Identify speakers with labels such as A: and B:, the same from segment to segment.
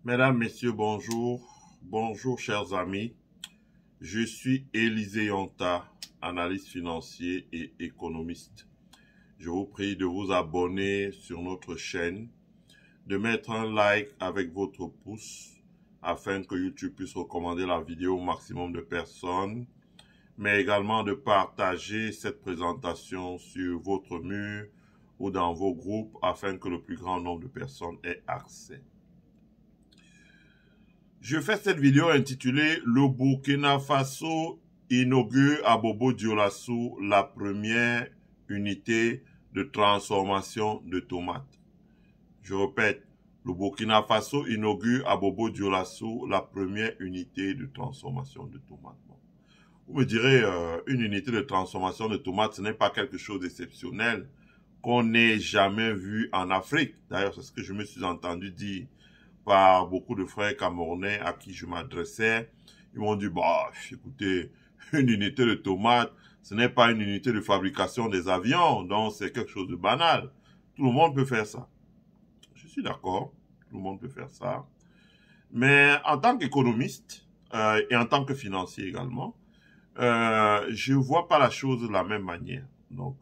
A: Mesdames, Messieurs, bonjour. Bonjour, chers amis. Je suis Élisée Yonta, analyste financier et économiste. Je vous prie de vous abonner sur notre chaîne, de mettre un like avec votre pouce afin que YouTube puisse recommander la vidéo au maximum de personnes, mais également de partager cette présentation sur votre mur ou dans vos groupes afin que le plus grand nombre de personnes ait accès. Je fais cette vidéo intitulée « Le Burkina Faso inaugure à Bobo Dioulasso la première unité de transformation de tomates ». Je répète, le Burkina Faso inaugure à Bobo Dioulasso la première unité de transformation de tomates. Bon. Vous me direz, une unité de transformation de tomates, ce n'est pas quelque chose d'exceptionnel qu'on n'ait jamais vu en Afrique. D'ailleurs, c'est ce que je me suis entendu dire par beaucoup de frères camerounais à qui je m'adressais. Ils m'ont dit, bah, écoutez, une unité de tomates, ce n'est pas une unité de fabrication des avions, donc c'est quelque chose de banal. Tout le monde peut faire ça. Je suis d'accord, tout le monde peut faire ça. Mais en tant qu'économiste et en tant que financier également, je vois pas la chose de la même manière. Donc,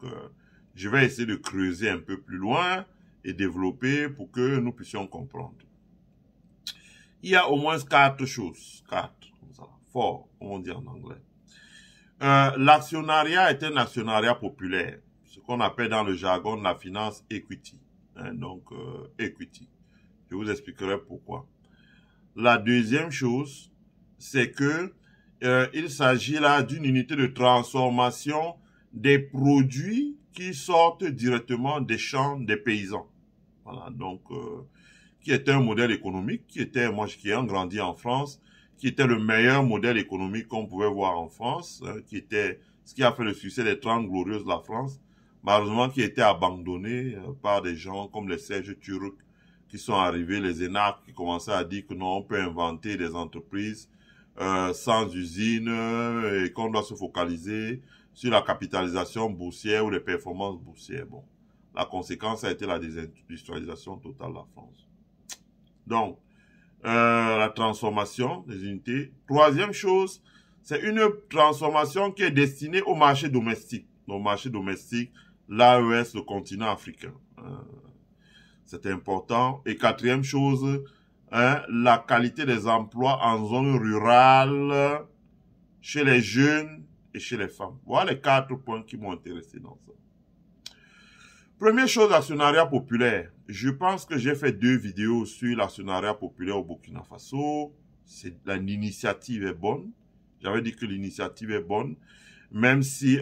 A: je vais essayer de creuser un peu plus loin et développer pour que nous puissions comprendre. Il y a au moins 4 choses, 4, comme ça, fort, on dit en anglais. L'actionnariat est un actionnariat populaire, ce qu'on appelle dans le jargon de la finance equity. Donc, equity. Je vous expliquerai pourquoi. La deuxième chose, c'est que il s'agit là d'une unité de transformation des produits qui sortent directement des champs des paysans. Voilà, donc qui était un modèle économique, moi qui ai grandi en France, qui était le meilleur modèle économique qu'on pouvait voir en France, qui était ce qui a fait le succès des 30 glorieuses de la France, malheureusement qui a été abandonné par des gens comme les Serge Turc qui sont arrivés, les énarques qui commençaient à dire que non, on peut inventer des entreprises sans usine et qu'on doit se focaliser sur la capitalisation boursière ou les performances boursières. Bon, la conséquence a été la désindustrialisation totale de la France. Donc, la transformation des unités. Troisième chose, c'est une transformation qui est destinée au marché domestique. Au marché domestique, l'AES, le continent africain. C'est important. Et quatrième chose, la qualité des emplois en zone rurale, chez les jeunes et chez les femmes. Voilà les 4 points qui m'ont intéressé dans ça. Première chose, l'actionnariat populaire. Je pense que j'ai fait 2 vidéos sur l'actionnariat populaire au Burkina Faso. L'initiative est bonne. J'avais dit que l'initiative est bonne. Même si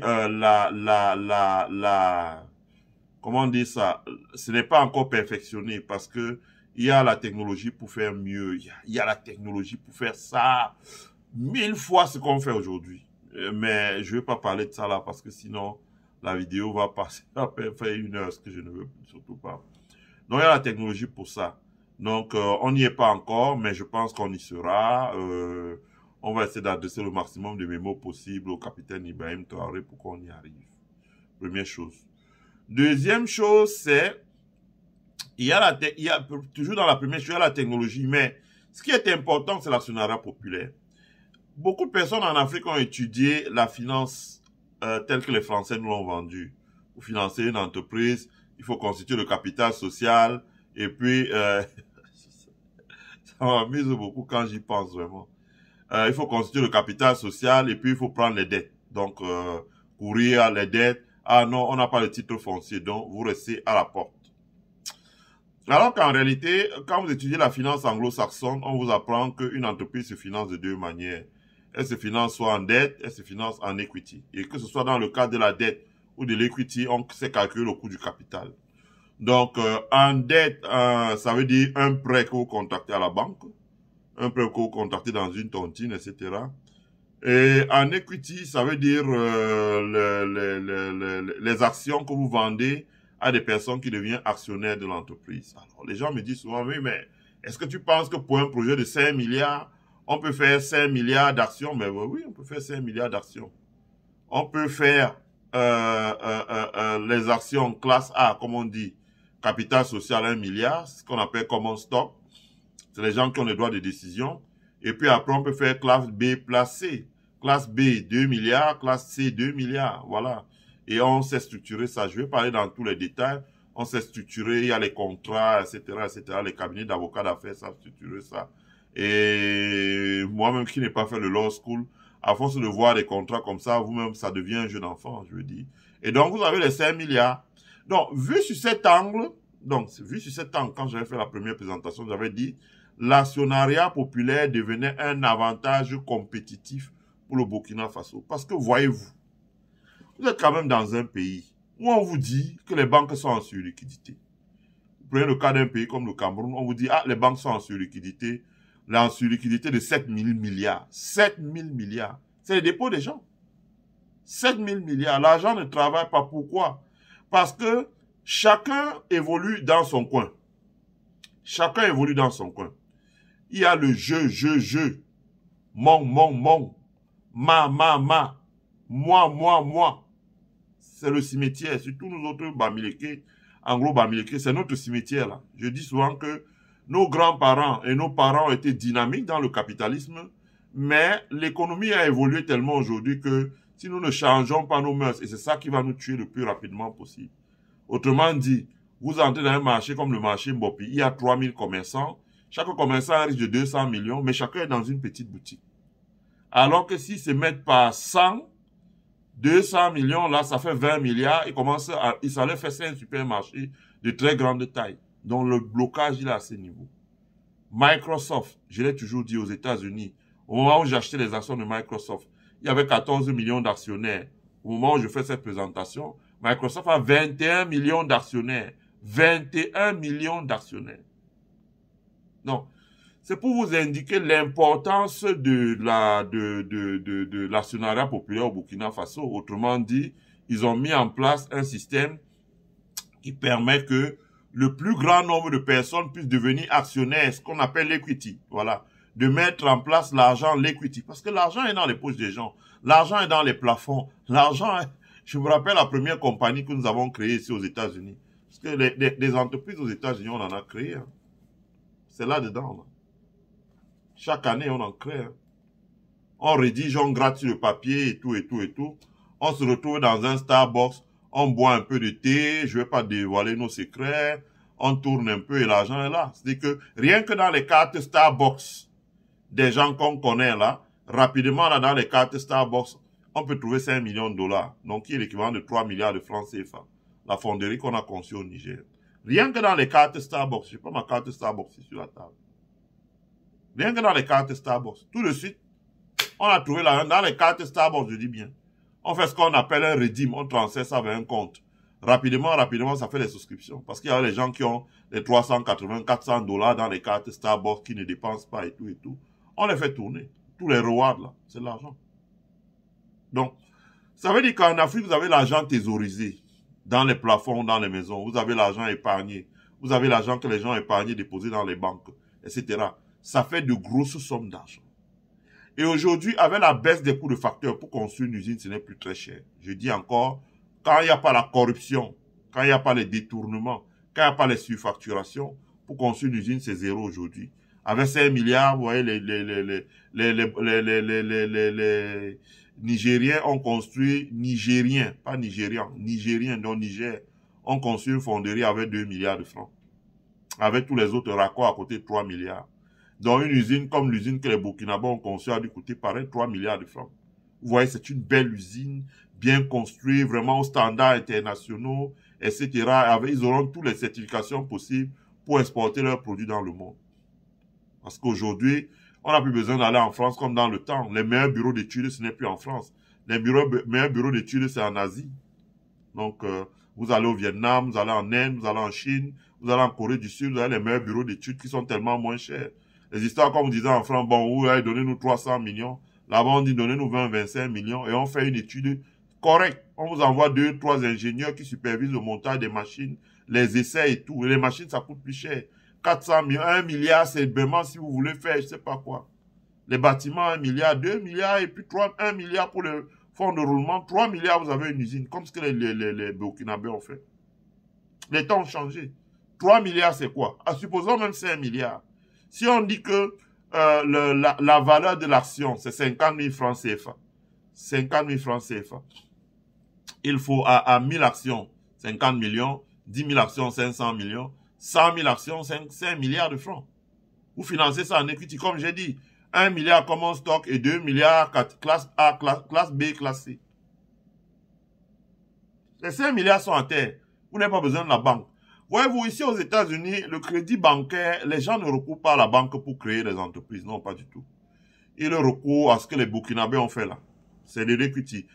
A: comment dire ça, ce n'est pas encore perfectionné parce que il y a la technologie pour faire mieux. Il y a la technologie pour faire ça 1000 fois ce qu'on fait aujourd'hui. Mais je ne vais pas parler de ça là parce que sinon la vidéo va passer à faire 1 heure, ce que je ne veux surtout pas. Donc, il y a la technologie pour ça. Donc, on n'y est pas encore, mais je pense qu'on y sera. On va essayer d'adresser le maximum de mémos possible au capitaine Ibrahim Traoré pour qu'on y arrive. Première chose. Deuxième chose, c'est, toujours dans la première chose, il y a la technologie, mais ce qui est important, c'est l'actionnariat populaire. Beaucoup de personnes en Afrique ont étudié la finance telle que les Français nous l'ont vendue. Pour financer une entreprise, il faut constituer le capital social, et puis, ça m'amuse beaucoup quand j'y pense vraiment. Il faut constituer le capital social, et puis il faut prendre les dettes. Donc, courir les dettes. Ah non, on n'a pas le titre foncier, donc vous restez à la porte. Alors qu'en réalité, quand vous étudiez la finance anglo-saxonne, on vous apprend qu'une entreprise se finance de 2 manières. Elle se finance soit en dette, elle se finance en equity. Et que ce soit dans le cas de la dette ou de l'equity, on sait calculer le coût du capital. Donc, en dette, ça veut dire un prêt que vous contractez à la banque, un prêt que vous contractez dans une tontine, etc. Et en equity, ça veut dire les actions que vous vendez à des personnes qui deviennent actionnaires de l'entreprise. Alors, les gens me disent souvent, oui, mais est-ce que tu penses que pour un projet de 5 milliards, on peut faire 5 milliards d'actions? Mais oui, on peut faire 5 milliards d'actions. On peut faire les actions classe A, comme on dit, capital social 1 milliard, ce qu'on appelle common stock. C'est les gens qui ont les droits de décision. Et puis après, on peut faire classe B, classe C. Classe B, 2 milliards. Classe C, 2 milliards. Voilà. Et on sait structurer ça. Je vais parler dans tous les détails. On sait structurer, il y a les contrats, etc., etc. Les cabinets d'avocats d'affaires savent structurer ça. Et moi-même qui n'ai pas fait le law school, à force de voir des contrats comme ça, vous-même, ça devient un jeu d'enfant, je veux dire. Et donc, vous avez les 5 milliards. Donc, vu sur cet angle, quand j'avais fait la première présentation, j'avais dit, l'actionnariat populaire devenait un avantage compétitif pour le Burkina Faso. Parce que, voyez-vous, vous êtes quand même dans un pays où on vous dit que les banques sont en surliquidité. Vous prenez le cas d'un pays comme le Cameroun, on vous dit, ah, les banques sont en surliquidité. Là, en surliquidité de 7 000 milliards. 7 000 milliards. C'est les dépôts des gens. 7 000 milliards. L'argent ne travaille pas. Pourquoi? Parce que chacun évolue dans son coin. Chacun évolue dans son coin. Il y a le je. Mon. Ma. Moi. C'est le cimetière. Surtout nous autres Bamileke, Anglo-Bamileke, c'est notre cimetière là. Je dis souvent que nos grands-parents et nos parents ont été dynamiques dans le capitalisme, mais l'économie a évolué tellement aujourd'hui que si nous ne changeons pas nos mœurs, et c'est ça qui va nous tuer le plus rapidement possible. Autrement dit, vous entrez dans un marché comme le marché Mbopi, il y a 3000 commerçants, chaque commerçant a un risque de 200 millions, mais chacun est dans une petite boutique. Alors que s'ils se mettent par 100, 200 millions, là, ça fait 20 milliards, ils allaient faire un supermarché de très grande taille. Donc, le blocage, il est à ce niveau. Microsoft, je l'ai toujours dit aux États-Unis, au moment où j'ai acheté les actions de Microsoft, il y avait 14 millions d'actionnaires. Au moment où je fais cette présentation, Microsoft a 21 millions d'actionnaires. 21 millions d'actionnaires. Donc, c'est pour vous indiquer l'importance de l'actionnariat populaire au Burkina Faso. Autrement dit, ils ont mis en place un système qui permet que le plus grand nombre de personnes puissent devenir actionnaires, ce qu'on appelle l'equity. Voilà. De mettre en place l'argent, l'equity. Parce que l'argent est dans les poches des gens. L'argent est dans les plafonds. L'argent est... Je me rappelle la première compagnie que nous avons créée ici aux États-Unis. Parce que les entreprises aux États-Unis, on en a créé. Hein. C'est là-dedans. Là. Chaque année, on en crée. Hein. On rédige, on gratte sur le papier et tout. On se retrouve dans un Starbucks. On boit un peu de thé, je vais pas dévoiler nos secrets, on tourne un peu et l'argent est là. C'est-à-dire que rien que dans les cartes Starbucks, des gens qu'on connaît là, rapidement là dans les cartes Starbucks, on peut trouver 5 millions de dollars, donc qui est l'équivalent de 3 milliards de francs CFA, la fonderie qu'on a conçue au Niger. Rien que dans les cartes Starbucks, je sais pas ma carte Starbucks ici sur la table. Rien que dans les cartes Starbucks, tout de suite, on a trouvé l'argent dans les cartes Starbucks, je dis bien. On fait ce qu'on appelle un redeem, on transfère ça vers un compte. Rapidement, ça fait des souscriptions. Parce qu'il y a les gens qui ont les 380, 400 dollars dans les cartes Starbucks qui ne dépensent pas et tout. On les fait tourner. Tous les rewards là, c'est de l'argent. Donc, ça veut dire qu'en Afrique, vous avez l'argent thésaurisé dans les plafonds, dans les maisons. Vous avez l'argent épargné. Vous avez l'argent que les gens épargnés, déposé dans les banques, etc. Ça fait de grosses sommes d'argent. Et aujourd'hui, avec la baisse des coûts de facteurs pour construire une usine, ce n'est plus très cher. Je dis encore, quand il n'y a pas la corruption, quand il n'y a pas les détournements, quand il n'y a pas les surfacturations, pour construire une usine, c'est zéro aujourd'hui. Avec 5 milliards, vous voyez, les Nigériens ont construit, Nigériens, pas Nigérians, Nigériens, donc Niger, ont construit une fonderie avec 2 milliards de francs. Avec tous les autres raccords à côté de 3 milliards. Dans une usine comme l'usine que les Burkinabés ont conçue a dû coûter pareil 3 milliards de francs. Vous voyez, c'est une belle usine, bien construite, vraiment aux standards internationaux, etc. Ils auront toutes les certifications possibles pour exporter leurs produits dans le monde. Parce qu'aujourd'hui, on n'a plus besoin d'aller en France comme dans le temps. Les meilleurs bureaux d'études, ce n'est plus en France. Les meilleurs bureaux d'études, c'est en Asie. Donc, vous allez au Vietnam, vous allez en Inde, vous allez en Chine, vous allez en Corée du Sud, vous avez les meilleurs bureaux d'études qui sont tellement moins chers. Les histoires, comme on disait en France, bon, vous allez donner nous 300 millions. Là-bas, on dit donnez-nous 20, 25 millions et on fait une étude correcte. On vous envoie 2, 3 ingénieurs qui supervisent le montage des machines, les essais et tout. Et les machines, ça coûte plus cher. 400 millions, 1 milliard, c'est vraiment si vous voulez faire, je sais pas quoi. Les bâtiments, 1 milliard, 2 milliards et puis 1 milliard pour le fonds de roulement. 3 milliards, vous avez une usine, comme ce que les Burkinabés ont fait. Les temps ont changé. 3 milliards, c'est quoi? Supposons même 5 milliards. Si on dit que la valeur de l'action, c'est 50 000 francs CFA, 50 000 francs CFA, il faut à 1000 actions, 50 millions, 10 000 actions, 500 millions, 100 000 actions, 5 milliards de francs. Vous financez ça en equity, comme j'ai dit, 1 milliard common stock et 2 milliards classe A, classe B, classe C. Les 5 milliards sont à terre. Vous n'avez pas besoin de la banque. Voyez-vous, ici aux États-Unis, le crédit bancaire, les gens ne recourent pas à la banque pour créer des entreprises. Non, pas du tout. Ils recourent à ce que les Burkinabés ont fait là. C'est de l'equity.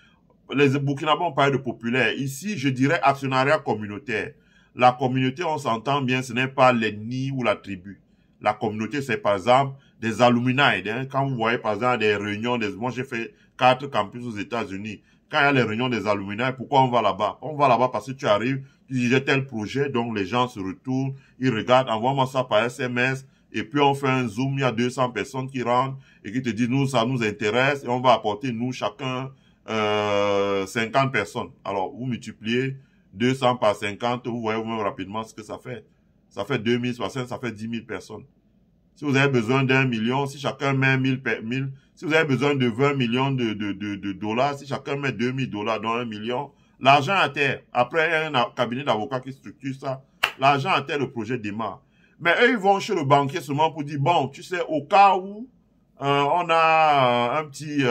A: Les Burkinabés ont parlé de populaire. Ici, je dirais actionnariat communautaire. La communauté, on s'entend bien, ce n'est pas l'ethnie ou la tribu. La communauté, c'est par exemple des alumni. Hein. Quand vous voyez par exemple des réunions, moi j'ai fait 4 campus aux États-Unis. Quand il y a les réunions des alumni, pourquoi on va là-bas? On va là-bas parce que tu arrives, tu dis j'ai tel projet, donc les gens se retournent, ils regardent, envoie-moi ça par SMS, et puis on fait un zoom, il y a 200 personnes qui rentrent et qui te disent nous ça nous intéresse et on va apporter nous chacun 50 personnes. Alors vous multipliez 200 par 50, vous voyez vous-même rapidement ce que ça fait. Ça fait 2060, ça fait 10 000 personnes. Si vous avez besoin d'1 million, si chacun met 1000, si vous avez besoin de 20 millions de dollars, si chacun met 2000 dollars dans 1 million, l'argent à terre. Après, il y a un cabinet d'avocats qui structure ça. L'argent à terre, le projet démarre. Mais eux, ils vont chez le banquier seulement pour dire, bon, tu sais, au cas où on a un petit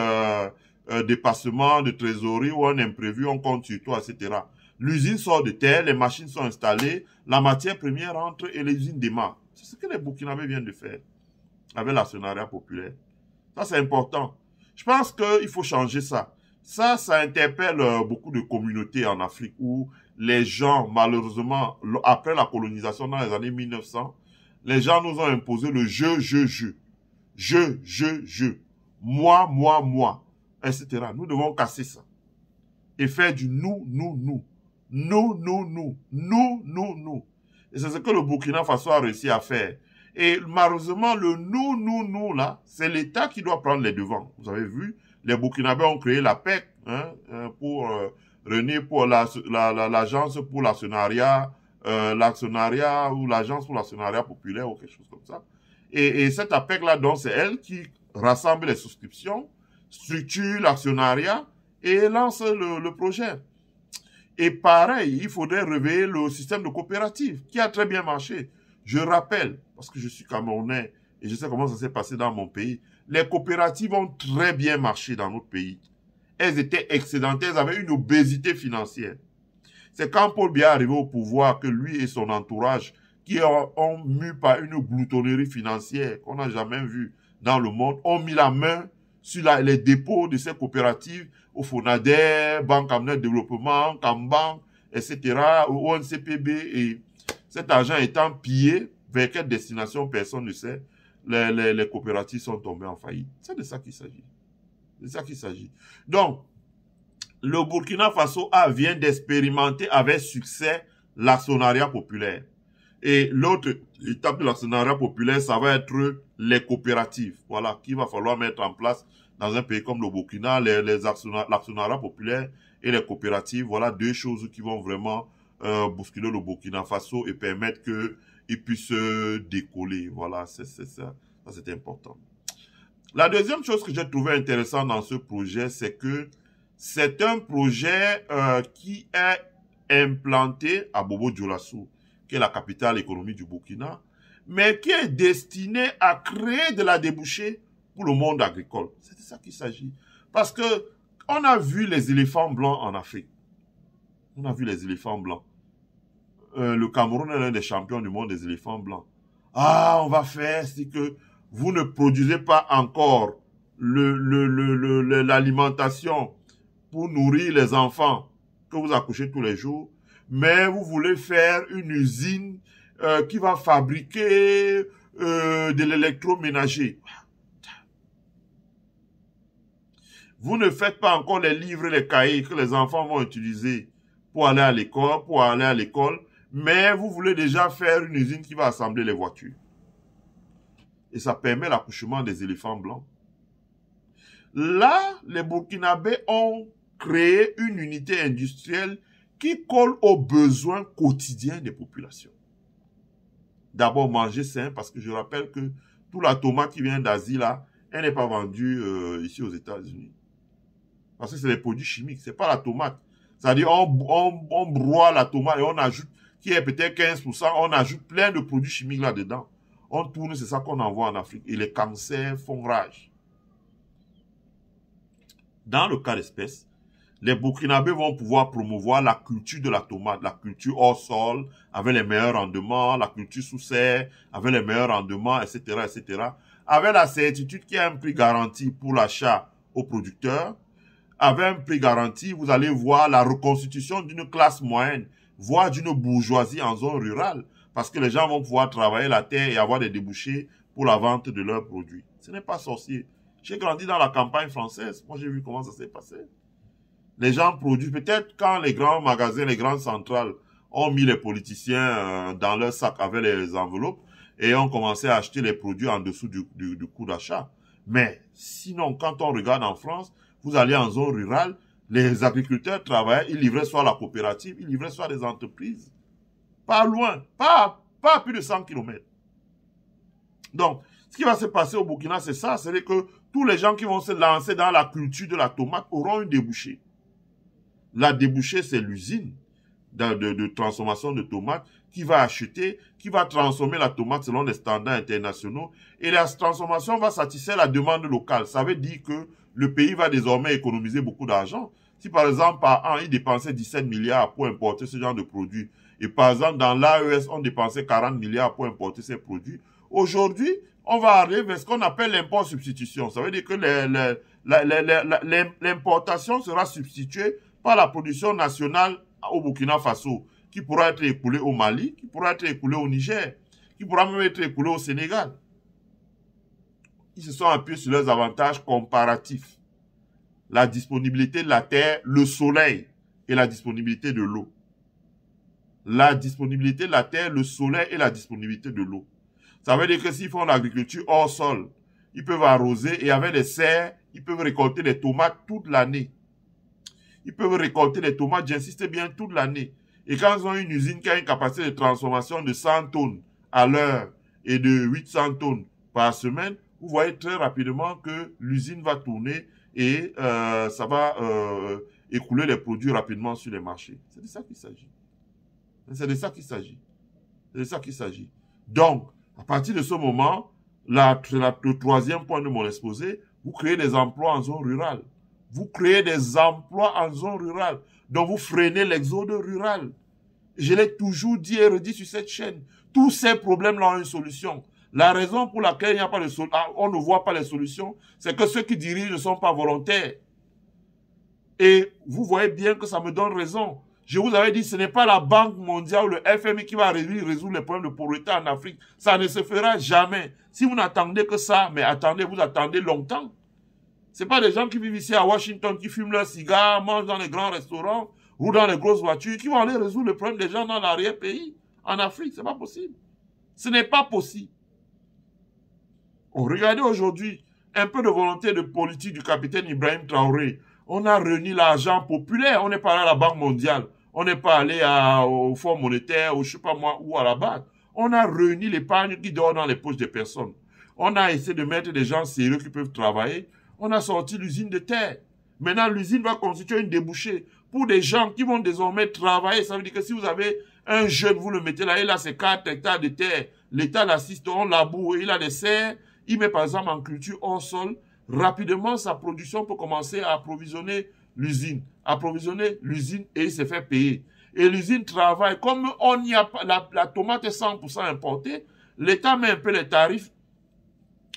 A: dépassement de trésorerie ou un imprévu, on compte sur toi, etc. L'usine sort de terre, les machines sont installées, la matière première entre et l'usine démarre. C'est ce que les Burkinabés viennent de faire avec l'actionnariat populaire. Ça, c'est important. Je pense qu'il faut changer ça. Ça interpelle beaucoup de communautés en Afrique où les gens, malheureusement, après la colonisation dans les années 1900, les gens nous ont imposé le je. Je. Moi, etc. Nous devons casser ça. Et faire du nous. Nous. Et c'est ce que le Burkina Faso a réussi à faire. Et malheureusement, le nous, là, c'est l'État qui doit prendre les devants. Vous avez vu, les Burkinabés ont créé la PEC, hein, pour pour l'agence pour l'actionnariat, l'actionnariat ou l'agence pour l'actionnariat populaire ou quelque chose comme ça. Et cette APEC-là, donc, c'est elle qui rassemble les souscriptions, structure l'actionnariat et lance le projet. Et pareil, il faudrait réveiller le système de coopérative qui a très bien marché. Je rappelle, parce que je suis Camerounais et je sais comment ça s'est passé dans mon pays, les coopératives ont très bien marché dans notre pays. Elles étaient excédentaires, elles avaient une obésité financière. C'est quand Paul Biya est arrivé au pouvoir que lui et son entourage, qui ont mu par une gloutonnerie financière qu'on n'a jamais vue dans le monde, ont mis la main sur les dépôts de ces coopératives au FONADER, Banque Américaine de Développement, Cambank, etc., au ONCPB, et cet argent étant pillé, vers quelle destination, personne ne sait, les coopératives sont tombées en faillite. C'est de ça qu'il s'agit. C'est de ça qu'il s'agit. Donc, le Burkina Faso vient d'expérimenter avec succès l'actionnariat populaire. Et l'autre étape de l'actionnariat populaire, ça va être les coopératives. Voilà, qu'il va falloir mettre en place dans un pays comme le Burkina, l'actionnariat populaire et les coopératives. Voilà deux choses qui vont vraiment bousculer le Burkina Faso et permettre qu'il puisse décoller. Voilà, c'est ça. Ça, c'est important. La deuxième chose que j'ai trouvé intéressante dans ce projet, c'est que c'est un projet qui est implanté à Bobo-Dioulasso, qui est la capitale économique du Burkina, mais qui est destiné à créer de la débouchée pour le monde agricole. C'est de ça qu'il s'agit. Parce que on a vu les éléphants blancs en Afrique. On a vu les éléphants blancs. Le Cameroun est l'un des champions du monde des éléphants blancs. Ah, on va faire, c'est que vous ne produisez pas encore l'alimentation pour nourrir les enfants que vous accouchez tous les jours, mais vous voulez faire une usine qui va fabriquer de l'électroménager. Vous ne faites pas encore les livres et les cahiers que les enfants vont utiliser pour aller à l'école, mais vous voulez déjà faire une usine qui va assembler les voitures. Et ça permet l'accouchement des éléphants blancs. Là, les Burkinabés ont créé une unité industrielle qui colle aux besoins quotidiens des populations. D'abord, manger sain, parce que je rappelle que toute la tomate qui vient d'Asie, là, elle n'est pas vendue ici aux États-Unis. Parce que c'est des produits chimiques, c'est pas la tomate. C'est-à-dire, on broie la tomate et on ajoute, qui est peut-être 15%, on ajoute plein de produits chimiques là-dedans. On tourne, c'est ça qu'on envoie en Afrique. Et les cancers font rage. Dans le cas d'espèce, les Burkinabés vont pouvoir promouvoir la culture de la tomate, la culture hors sol, avec les meilleurs rendements, la culture sous serre, avec les meilleurs rendements, etc., etc., avec la certitude qu'il y a un prix garanti pour l'achat aux producteurs. Avec un prix garanti, vous allez voir la reconstitution d'une classe moyenne, voire d'une bourgeoisie en zone rurale, parce que les gens vont pouvoir travailler la terre et avoir des débouchés pour la vente de leurs produits. Ce n'est pas sorcier. J'ai grandi dans la campagne française. Moi, j'ai vu comment ça s'est passé. Les gens produisent. Peut-être quand les grands magasins, les grandes centrales ont mis les politiciens dans leur sac avec les enveloppes et ont commencé à acheter les produits en dessous du coût d'achat. Mais sinon, quand on regarde en France, vous allez en zone rurale, les agriculteurs travaillaient, ils livraient soit à la coopérative, ils livraient soit à des entreprises. Pas loin, pas à plus de 100 km. Donc, ce qui va se passer au Burkina, c'est ça, c'est que tous les gens qui vont se lancer dans la culture de la tomate auront une débouchée. La débouchée, c'est l'usine de transformation de tomates qui va acheter, qui va transformer la tomate selon les standards internationaux. Et la transformation va satisfaire la demande locale. Ça veut dire que le pays va désormais économiser beaucoup d'argent. Si par exemple, par an, il dépensait 17 milliards pour importer ce genre de produits, et par exemple, dans l'AES, on dépensait 40 milliards pour importer ces produits, aujourd'hui, on va arriver vers ce qu'on appelle l'import-substitution. Ça veut dire que l'importation sera substituée par la production nationale au Burkina Faso, qui pourra être écoulée au Mali, qui pourra être écoulée au Niger, qui pourra même être écoulée au Sénégal. Ils se sont appuyés sur leurs avantages comparatifs. La disponibilité de la terre, le soleil et la disponibilité de l'eau. La disponibilité de la terre, le soleil et la disponibilité de l'eau. Ça veut dire que s'ils font l'agriculture hors sol, ils peuvent arroser et avec des serres, ils peuvent récolter des tomates toute l'année. Ils peuvent récolter des tomates, j'insiste bien, toute l'année. Et quand ils ont une usine qui a une capacité de transformation de 100 tonnes à l'heure et de 800 tonnes par semaine, vous voyez très rapidement que l'usine va tourner et ça va écouler les produits rapidement sur les marchés. C'est de ça qu'il s'agit. C'est de ça qu'il s'agit. C'est de ça qu'il s'agit. Donc, à partir de ce moment, le troisième point de mon exposé, vous créez des emplois en zone rurale. Vous créez des emplois en zone rurale. Donc, vous freinez l'exode rural. Je l'ai toujours dit et redit sur cette chaîne. Tous ces problèmes-là ont une solution. La raison pour laquelle il n'y a pas de on ne voit pas les solutions, c'est que ceux qui dirigent ne sont pas volontaires. Et vous voyez bien que ça me donne raison. Je vous avais dit, ce n'est pas la Banque mondiale ou le FMI qui va résoudre les problèmes de pauvreté en Afrique. Ça ne se fera jamais. Si vous n'attendez que ça, mais attendez, vous attendez longtemps. C'est pas des gens qui vivent ici à Washington, qui fument leurs cigares, mangent dans les grands restaurants, ou dans les grosses voitures, qui vont aller résoudre le problème des gens dans l'arrière-pays, en Afrique. C'est pas possible. Ce n'est pas possible. Regardez aujourd'hui, un peu de volonté de politique du capitaine Ibrahim Traoré. On a réuni l'argent populaire. On n'est pas allé à la Banque mondiale. On n'est pas allé au Fonds monétaire, ou je sais pas moi, ou à la banque. On a réuni l'épargne qui dort dans les poches des personnes. On a essayé de mettre des gens sérieux qui peuvent travailler. On a sorti l'usine de terre. Maintenant, l'usine va constituer une débouchée pour des gens qui vont désormais travailler. Ça veut dire que si vous avez un jeune, vous le mettez là, il a ses 4 hectares de terre. L'État l'assiste, on laboure, il a des serres. Il met par exemple en culture hors sol. Rapidement, sa production peut commencer à approvisionner l'usine. Approvisionner l'usine et il se fait payer. Et l'usine travaille. Comme on n'y a pas, la tomate est 100% importée, l'État met un peu les tarifs,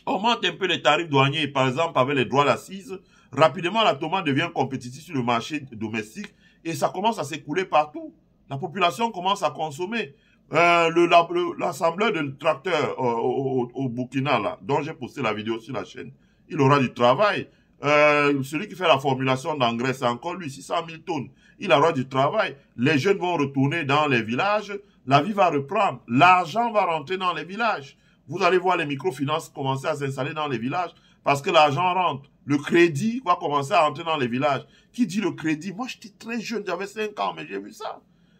A: augmente un peu les tarifs douaniers, par exemple avec les droits d'assises. Rapidement, la tomate devient compétitive sur le marché domestique et ça commence à s'écouler partout. La population commence à consommer. L'assembleur de tracteurs au Burkina, là, dont j'ai posté la vidéo sur la chaîne, il aura du travail. Celui qui fait la formulation d'engrais, c'est encore lui, 600 000 tonnes. Il aura du travail. Les jeunes vont retourner dans les villages. La vie va reprendre. L'argent va rentrer dans les villages. Vous allez voir les microfinances commencer à s'installer dans les villages parce que l'argent rentre. Le crédit va commencer à rentrer dans les villages. Qui dit le crédit? Moi, j'étais très jeune, j'avais 5 ans, mais j'ai vu ça.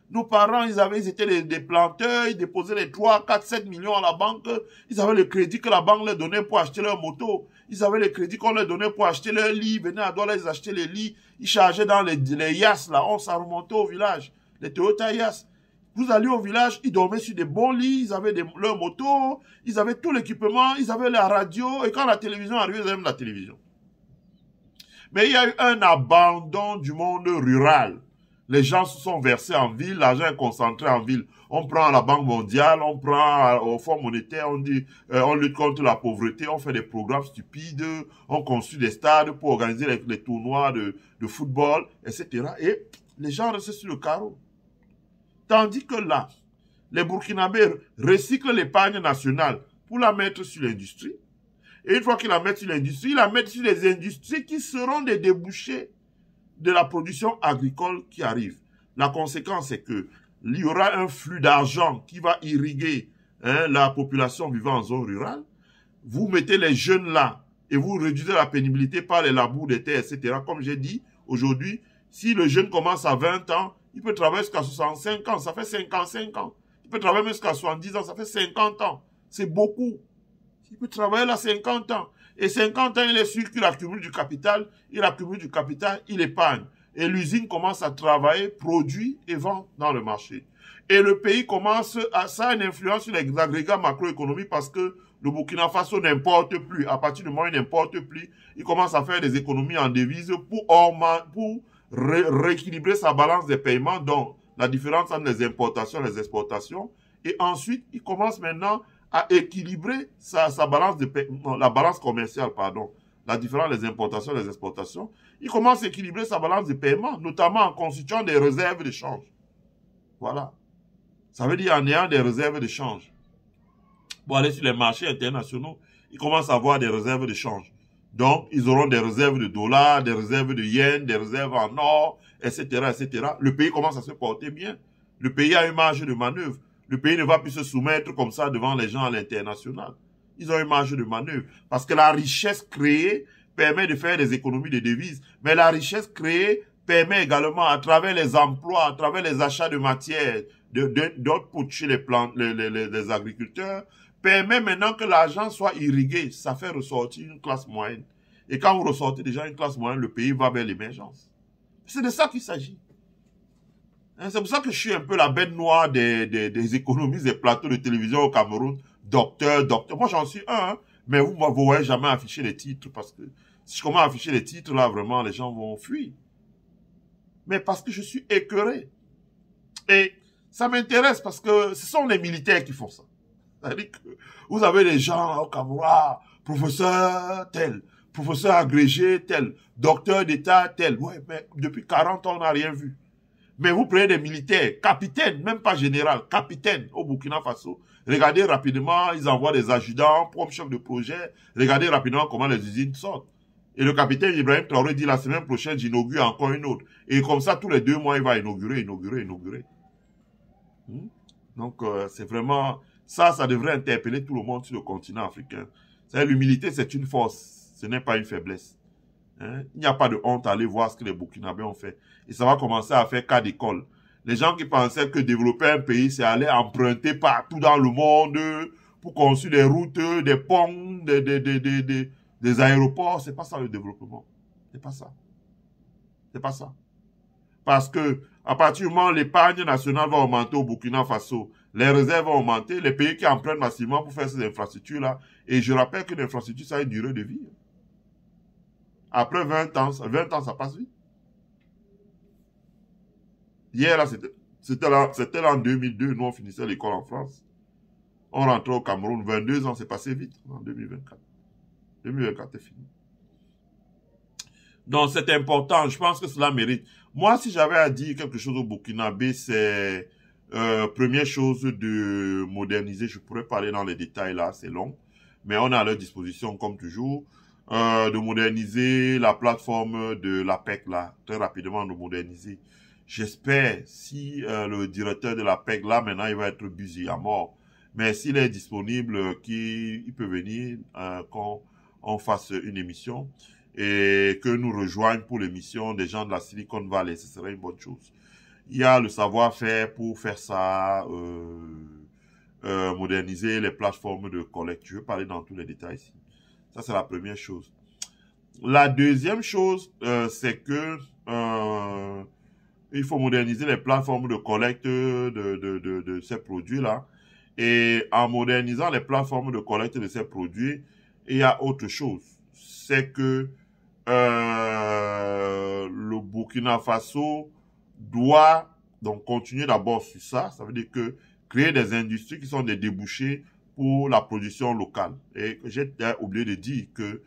A: Nos parents, ils étaient des planteurs, ils déposaient les 3, 4, 7 millions à la banque. Ils avaient le crédit que la banque leur donnait pour acheter leur moto. Ils avaient le crédit qu'on leur donnait pour acheter leur lit. Ils venaient à Douala, ils achetaient les lits. Ils chargeaient dans les Yass, là. Ça remontait au village. Les Toyota Yass. Vous alliez au village, ils dormaient sur des bons lits, ils avaient leurs motos, ils avaient tout l'équipement, ils avaient la radio. Et quand la télévision arrivait, ils avaient la télévision. Mais il y a eu un abandon du monde rural. Les gens se sont versés en ville, l'argent est concentré en ville. On prend la Banque mondiale, on prend au Fonds monétaire, on dit on lutte contre la pauvreté, on fait des programmes stupides, on construit des stades pour organiser les tournois de football, etc. Et les gens restent sur le carreau. Tandis que là, les Burkinabés recyclent l'épargne nationale pour la mettre sur l'industrie. Et une fois qu'ils la mettent sur l'industrie, ils la mettent sur les industries qui seront des débouchés de la production agricole qui arrive. La conséquence, c'est que il y aura un flux d'argent qui va irriguer la population vivant en zone rurale. Vous mettez les jeunes là et vous réduisez la pénibilité par les labours des terres, etc. Comme j'ai dit, aujourd'hui, si le jeune commence à 20 ans, il peut travailler jusqu'à 65 ans, ça fait 55 ans. Il peut travailler jusqu'à 70 ans, ça fait 50 ans. C'est beaucoup. Il peut travailler là 50 ans. Et 50 ans, il est sûr qu'il accumule du capital, il épargne. Et l'usine commence à travailler, produit et vend dans le marché. Et le pays commence ça a une influence sur les agrégats macroéconomiques parce que le Burkina Faso n'importe plus. À partir du moment où il n'importe plus, il commence à faire des économies en devises pour rééquilibrer sa balance des paiements, donc la différence entre les importations et les exportations. Et ensuite, il commence maintenant à équilibrer sa balance de paiement, la balance commerciale, pardon, la différence des importations et des exportations. Il commence à équilibrer sa balance de paiement, notamment en constituant des réserves de change. Voilà. Ça veut dire en ayant des réserves de change. Pour aller sur les marchés internationaux, ils commencent à avoir des réserves de change. Donc, ils auront des réserves de dollars, des réserves de yens, des réserves en or, etc., etc. Le pays commence à se porter bien. Le pays a une marge de manœuvre. Le pays ne va plus se soumettre comme ça devant les gens à l'international. Ils ont une marge de manœuvre. Parce que la richesse créée permet de faire des économies de devises. Mais la richesse créée permet également, à travers les emplois, à travers les achats de matières, d'output chez les agriculteurs, permet maintenant que l'argent soit irrigué. Ça fait ressortir une classe moyenne. Et quand vous ressortez déjà une classe moyenne, le pays va vers l'émergence. C'est de ça qu'il s'agit. C'est pour ça que je suis un peu la bête noire des économistes des plateaux de télévision au Cameroun. Docteur. Moi, j'en suis un, hein, mais vous ne voyez jamais afficher les titres parce que si je commence à afficher les titres, là, vraiment, les gens vont fuir. Mais parce que je suis écœuré. Et ça m'intéresse parce que ce sont les militaires qui font ça. C'est-à-dire que vous avez des gens au Cameroun, professeur tel, professeur agrégé tel, docteur d'État tel. Ouais, mais depuis 40 ans, on n'a rien vu. Mais vous prenez des militaires, capitaines, même pas général, capitaines au Burkina Faso. Regardez rapidement, ils envoient des adjudants, comme chef de projet. Regardez rapidement comment les usines sortent. Et le capitaine Ibrahim Traoré dit la semaine prochaine, j'inaugure encore une autre. Et comme ça, tous les 2 mois, il va inaugurer. Donc, c'est vraiment... Ça devrait interpeller tout le monde sur le continent africain. L'humilité, c'est une force, ce n'est pas une faiblesse. Hein? Il n'y a pas de honte à aller voir ce que les Burkinabés ont fait. Et ça va commencer à faire cas d'école. Les gens qui pensaient que développer un pays, c'est aller emprunter partout dans le monde pour construire des routes, des ponts, des aéroports, c'est pas ça le développement. C'est pas ça. C'est pas ça. Parce que, à partir du moment où l'épargne nationale va augmenter au Burkina Faso, les réserves vont augmenter, les pays qui empruntent massivement pour faire ces infrastructures-là, et je rappelle que l'infrastructure, ça a une durée de vie. Après 20 ans, ça passe vite. Hier, là, c'était là en 2002, nous on finissait l'école en France. On rentrait au Cameroun, 22 ans, c'est passé vite, en 2024. 2024 est fini. Donc, c'est important, je pense que cela mérite. Moi, si j'avais à dire quelque chose au Burkinabé, c'est, première chose de moderniser, je pourrais parler dans les détails là, c'est long, mais on est à leur disposition comme toujours, de moderniser la plateforme de l'APEC là, très rapidement de moderniser. J'espère, si le directeur de l'APEC là, maintenant il va être busy à mort, mais s'il est disponible, il peut venir quand on fasse une émission et que nous rejoignent pour l'émission des gens de la Silicon Valley, ce serait une bonne chose. Il y a le savoir-faire pour faire ça, moderniser les plateformes de collecte. Je vais parler dans tous les détails ici. Ça, c'est la première chose. La deuxième chose, c'est que il faut moderniser les plateformes de collecte de ces produits-là. Et en modernisant les plateformes de collecte de ces produits, il y a autre chose. C'est que le Burkina Faso doit donc continuer d'abord sur ça. Ça veut dire que créer des industries qui sont des débouchés pour la production locale. Et j'ai oublié de dire que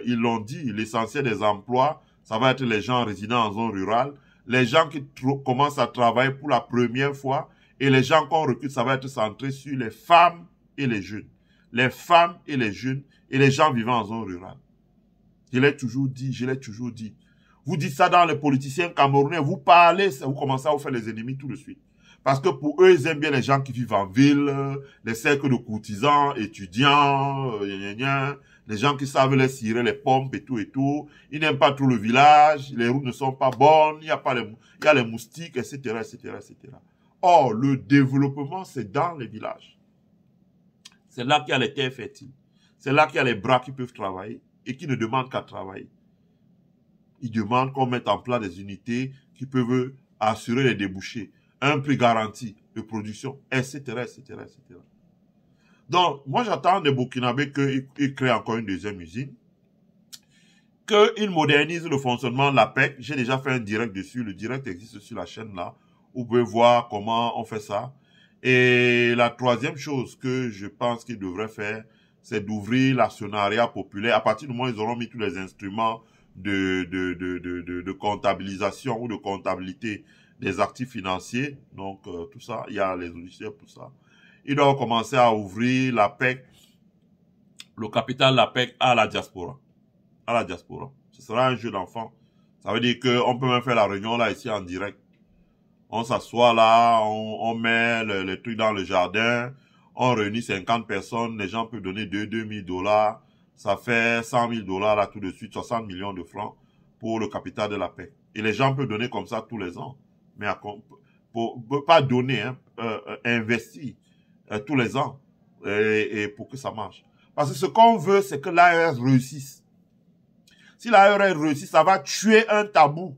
A: ils l'ont dit, l'essentiel des emplois, ça va être les gens résidant en zone rurale, les gens qui commencent à travailler pour la première fois, et les gens qu'on recrute, ça va être centré sur les femmes et les jeunes. Les femmes et les jeunes et les gens vivant en zone rurale. Je l'ai toujours dit, je l'ai toujours dit. Vous dites ça dans les politiciens camerounais, vous parlez, vous commencez à vous faire les ennemis tout de suite. Parce que pour eux, ils aiment bien les gens qui vivent en ville, les cercles de courtisans, étudiants, les gens qui savent les cirer les pompes et tout et tout. Ils n'aiment pas tout le village, les routes ne sont pas bonnes, il y a les moustiques, etc., etc., etc. Or, le développement, c'est dans les villages. C'est là qu'il y a les terres fertiles. C'est là qu'il y a les bras qui peuvent travailler et qui ne demandent qu'à travailler. Ils demandent qu'on mette en place des unités qui peuvent assurer les débouchés, un prix garanti de production, etc., etc., etc. Donc, moi, j'attends des Burkinabés qu'ils créent encore une deuxième usine, qu'ils modernisent le fonctionnement de la PEC. J'ai déjà fait un direct dessus. Le direct existe sur la chaîne là. Vous pouvez voir comment on fait ça. Et la troisième chose que je pense qu'ils devraient faire, c'est d'ouvrir l'actionnariat populaire. À partir du moment où ils auront mis tous les instruments de comptabilisation ou de comptabilité des actifs financiers, donc tout ça, il y a les logiciels pour ça. Ils doivent commencer à ouvrir la PEC, le capital de la PEC à la diaspora. À la diaspora. Ce sera un jeu d'enfant. Ça veut dire qu'on peut même faire la réunion là, ici, en direct. On s'assoit là, on met les trucs dans le jardin, on réunit 50 personnes, les gens peuvent donner 2 000 $, ça fait 100 000 $ là tout de suite, 60 millions de francs pour le capital de la PEC. Et les gens peuvent donner comme ça tous les ans. Mais pas donner, hein, investir tous les ans et pour que ça marche. Parce que ce qu'on veut, c'est que l'ARS réussisse. Si l'ARS réussit, ça va tuer un tabou.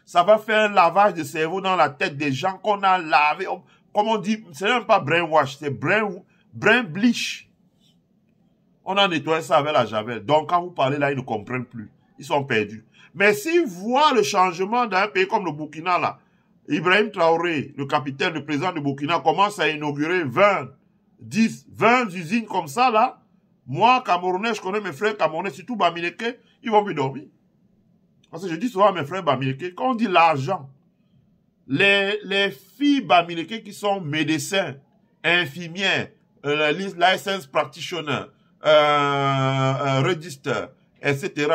A: Ça va faire un lavage de cerveau dans la tête des gens qu'on a lavé. Comme on dit, c'est même pas brainwash, c'est brain bleach. On a nettoyé ça avec la javel. Donc, quand vous parlez là, ils ne comprennent plus. Ils sont perdus. Mais s'ils voient le changement d'un pays comme le Burkina, là, Ibrahim Traoré, le capitaine, le président du Burkina, commence à inaugurer 20 usines comme ça, là. Moi, Camerounais, je connais mes frères Camerounais, surtout Bamileke, ils vont plus dormir. Parce que je dis souvent à mes frères Bamileke, quand on dit l'argent, les filles Bamileke qui sont médecins, infirmières, license practitioner, register, etc.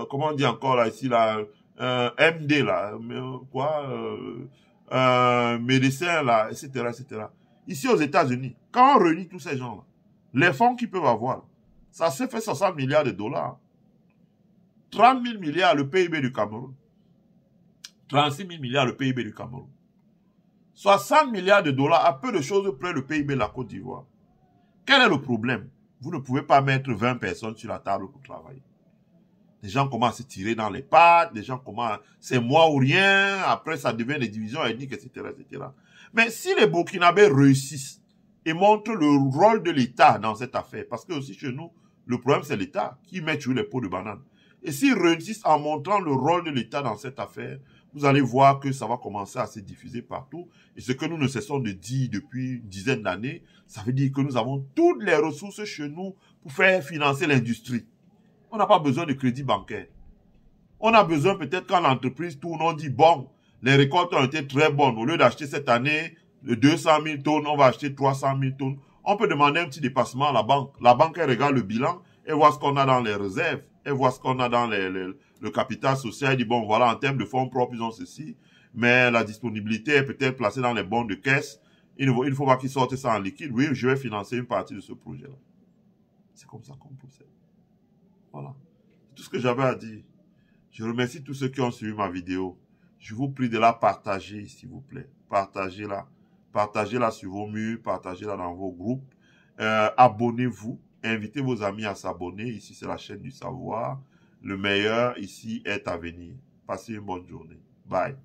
A: Comment on dit encore là, ici, là, MD, là, médecin, là, etc., etc. Ici aux États-Unis, quand on réunit tous ces gens-là, les fonds qu'ils peuvent avoir, ça se fait 60 milliards de $. 30 000 milliards le PIB du Cameroun. 36 000 milliards le PIB du Cameroun. 60 milliards de $, à peu de choses près le PIB de la Côte d'Ivoire. Quel est le problème? Vous ne pouvez pas mettre 20 personnes sur la table pour travailler. Les gens commencent à se tirer dans les pattes, les gens commencent, c'est moi ou rien, après ça devient des divisions ethniques, etc., etc. Mais si les Burkinabés réussissent et montrent le rôle de l'État dans cette affaire, parce que aussi chez nous, le problème c'est l'État qui met sur les pots de banane. Et s'ils réussissent en montrant le rôle de l'État dans cette affaire, vous allez voir que ça va commencer à se diffuser partout. Et ce que nous ne cessons de dire depuis une dizaine d'années, ça veut dire que nous avons toutes les ressources chez nous pour faire financer l'industrie. On n'a pas besoin de crédit bancaire. On a besoin peut-être quand l'entreprise tourne, on dit bon, les récoltes ont été très bonnes. Au lieu d'acheter cette année de 200 000 tonnes, on va acheter 300 000 tonnes. On peut demander un petit dépassement à la banque. La banque, elle regarde le bilan et voit ce qu'on a dans les réserves. Elle voit ce qu'on a dans le capital social. Elle dit, bon, voilà, en termes de fonds propres, ils ont ceci. Mais la disponibilité est peut-être placée dans les bons de caisse. Il ne faut pas qu'ils sortent ça en liquide. Oui, je vais financer une partie de ce projet-là. C'est comme ça qu'on procède. Voilà. C'est tout ce que j'avais à dire. Je remercie tous ceux qui ont suivi ma vidéo. je vous prie de la partager, s'il vous plaît. Partagez-la. Partagez-la sur vos murs, partagez-la dans vos groupes. Abonnez-vous. Invitez vos amis à s'abonner. Ici, c'est la chaîne du savoir. Le meilleur ici est à venir. Passez une bonne journée. Bye.